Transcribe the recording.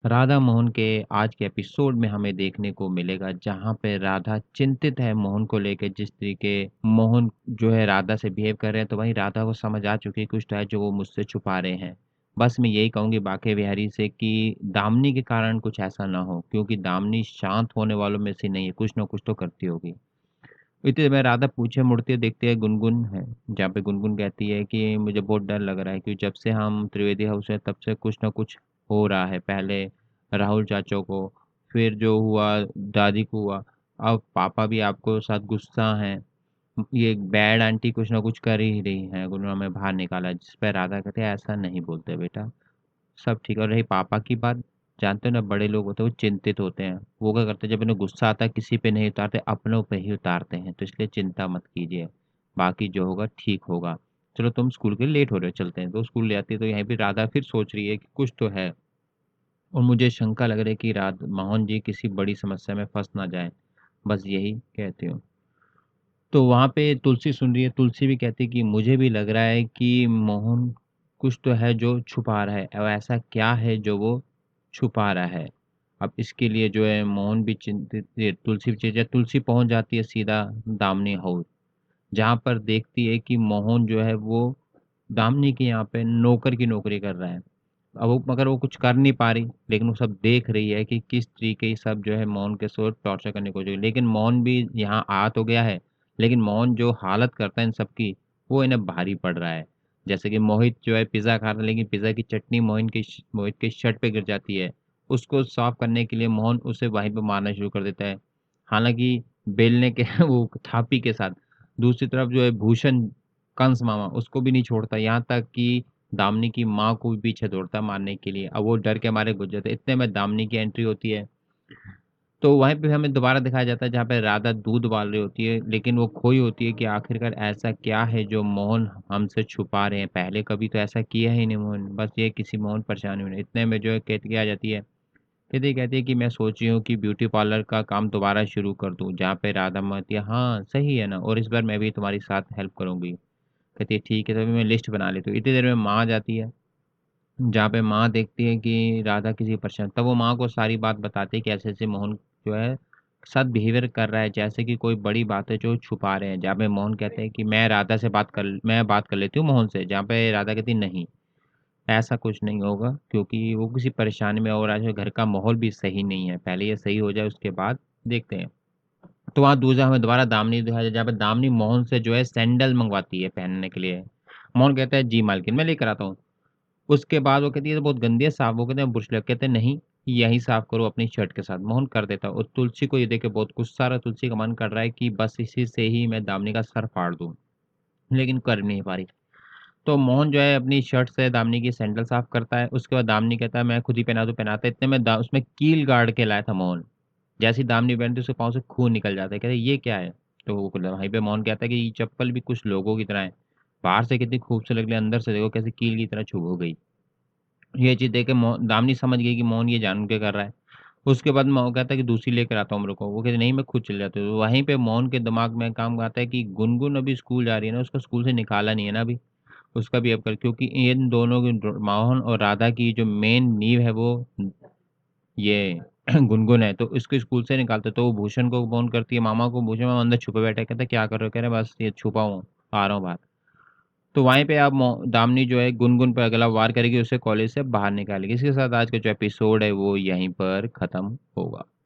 राधा मोहन के आज के एपिसोड में हमें देखने को मिलेगा जहाँ पे राधा चिंतित है मोहन को लेके जिस तरीके मोहन जो है राधा से बिहेव कर रहे हैं तो वहीं राधा को समझ आ चुकी है कुछ तो है जो वो मुझसे छुपा रहे हैं। बस मैं यही कहूँगी बाके बिहारी से कि दामिनी के कारण कुछ ऐसा ना हो क्योंकि दामिनी शांत होने वालों में से नहीं है, कुछ ना कुछ तो करती होगी। इतने में राधा पीछे मुड़ती है देखती है गुनगुन है, जहाँ पे गुनगुन कहती है कि मुझे बहुत डर लग रहा है क्योंकि जब से हम त्रिवेदी हाउस है तब से कुछ न कुछ हो रहा है। पहले राहुल चाचा को, फिर जो हुआ दादी को हुआ, अब पापा भी आपको साथ गुस्सा हैं। ये बैड आंटी कुछ न कुछ कर ही रही हैं, उन्होंने हमें बाहर निकाला जिस पे राधा कहते हैं ऐसा नहीं बोलते बेटा। सब ठीक है और रही पापा की बात, जानते हो ना बड़े लोग होते हैं वो चिंतित होते हैं। वो क्या करते हैं जब इन्हें गुस्सा आता है किसी पे नहीं उतारते, अपनों पे ही उतारते हैं। तो इसलिए चिंता मत कीजिए, बाकी जो होगा ठीक होगा। चलो तुम स्कूल के लिए लेट हो रहे हो चलते हैं। तो स्कूल ले आती है तो यहीं पे राधा फिर सोच रही है कि कुछ तो है और मुझे शंका लग रही है कि राध मोहन जी किसी बड़ी समस्या में फँस ना जाएँ। बस यही कहती हूँ। तो वहाँ पे तुलसी सुन रही है, तुलसी भी कहती है कि मुझे भी लग रहा है कि मोहन कुछ तो है जो छुपा रहा है और ऐसा क्या है जो वो छुपा रहा है। अब इसके लिए जो है मोहन भी चिंतित ये तुलसी भी तुलसी पहुँच जाती है सीधा दामिनी हाउस, जहाँ पर देखती है कि मोहन जो है वो दामिनी के यहाँ पे नौकर की नौकरी कर रहा है। अब वो मगर वो कुछ कर नहीं पा रही, लेकिन वो सब देख रही है कि किस तरीके सब जो है मोहन के साथ टॉर्चर करने की कोशिश लेकिन मोहन भी यहाँ आ तो गया है, लेकिन मोहन जो हालत करता है इन सब की, वो इन्हें भारी पड़ रहा है। जैसे कि मोहित जो है पिज़्ज़ा खा रहा है, लेकिन पिज़्ज़ा की चटनी मोहित के शर्ट पे गिर जाती है। उसको साफ करने के लिए मोहन उसे वहीं पे मारना शुरू कर देता है। हालाँकि बेलने के वो थापी के साथ, दूसरी तरफ जो है भूषण कंस मामा उसको भी नहीं छोड़ता, यहाँ तक कि दामिनी की माँ को भी पीछे दौड़ता है मारने के लिए। अब वो डर के मारे घुस जाते हैं। इतने में दामिनी की एंट्री होती है। तो वहीं पे हमें दोबारा दिखाया जाता है जहाँ पे राधा दूध उबाल रही होती है, लेकिन वो खोई होती है कि आखिरकार ऐसा क्या है जो मोहन हमसे छुपा रहे हैं। पहले कभी तो ऐसा किया ही नहीं मोहन, बस ये किसी मोहन परेशानी में इतने में जो है कहती आ जाती है। कहती है कि मैं सोच रही हूँ कि ब्यूटी पार्लर का काम दोबारा शुरू कर दूँ, जहाँ पे राधा कहती है हाँ, सही है ना और इस बार मैं भी तुम्हारी साथ हेल्प करूँगी। कहती है ठीक है, तो अभी मैं लिस्ट बना लेती हूँ। इतनी देर में माँ आ जाती है। जहाँ पे माँ देखती है कि राधा किसी परेशान तब वो माँ को सारी बात बताती है कि ऐसे-ऐसे मोहन जो है साथ बिहेवियर कर रहा है जैसे कि कोई बड़ी बात है जो छुपा रहे हैं। जहाँ पे मोहन कहते हैं कि मैं बात कर लेती हूँ मोहन से, जहाँ पे राधा कहती है नहीं, ऐसा कुछ नहीं होगा क्योंकि वो किसी परेशानी में और आज घर का माहौल भी सही नहीं है। पहले ये सही हो जाए उसके बाद देखते हैं। तो वहाँ दूसरा हमें दोबारा दामिनी दिखाया जाए जहाँ पे दामिनी मोहन से जो है सैंडल मँगवाती है पहनने के लिए। मोहन कहता है जी मालकिन मैं लेकर आता हूँ। उसके बाद वो कहती है, "ये तो बहुत गंदी है, साफ" वो कहते हैं, "बुरुश लग" कहते हैं, "नहीं, यही साफ करो अपनी शर्ट के साथ।" मोहन कर देता है और तुलसी को ये देख के बहुत गुस्सा आ रहा है, तुलसी का मन कर रहा है कि बस इसी से ही मैं दामिनी का सर फाड़ दूँ, लेकिन कर नहीं पा रही। तो मोहन जो है अपनी शर्ट से दामिनी की सैंडल साफ करता है, उसके बाद दामिनी कहता है, "मैं खुद ही पहना दूँ" पहनाता है, इतने में दा उसमें कील गाड़ के लाया था मोहन। जैसे ही दामिनी पहनती है, उसके पाँव से खून निकल जाता है, कहते हैं, "ये क्या है?" तो वो वहीं पे मोहन कहता है कि, "ये चप्पल भी कुछ लोगों की तरह है, बाहर से कितनी खूबसूरत लग रही है, अंदर से देखो कैसे कील की तरह चुभ हो गई।" ये चीज़ देख के दामिनी समझ गई कि मोहन ये जानबूझ के कर रहा है। उसके बाद वो कहता है कि दूसरी लेकर आता हूँ मेरे को। वो कहती नहीं मैं खुद चली जाती हूँ। वहीं पे मोहन के दिमाग में काम आता है कि गुनगुन अभी स्कूल जा रही है ना, उसको स्कूल से निकाला नहीं है ना अभी। उसका भी अब कर क्योंकि इन दोनों की मोहन और राधा की जो मेन नींव है वो ये गुनगुन है। तो इसको स्कूल से निकालते तो वो भूषण को फ़ोन करती है मामा को, भूषण मामा अंदर छुपे बैठे हैं। कहता है क्या कर रहे हो? कह रहे बस ये छुपा हूँ, आ रहा हूँ बाहर। तो वहीं पे अब दामिनी जो है गुनगुन पे अगला वार करेगी, उसे कॉलेज से बाहर निकालेगी। इसके साथ आज का जो एपिसोड है वो यहीं पर ख़त्म होगा।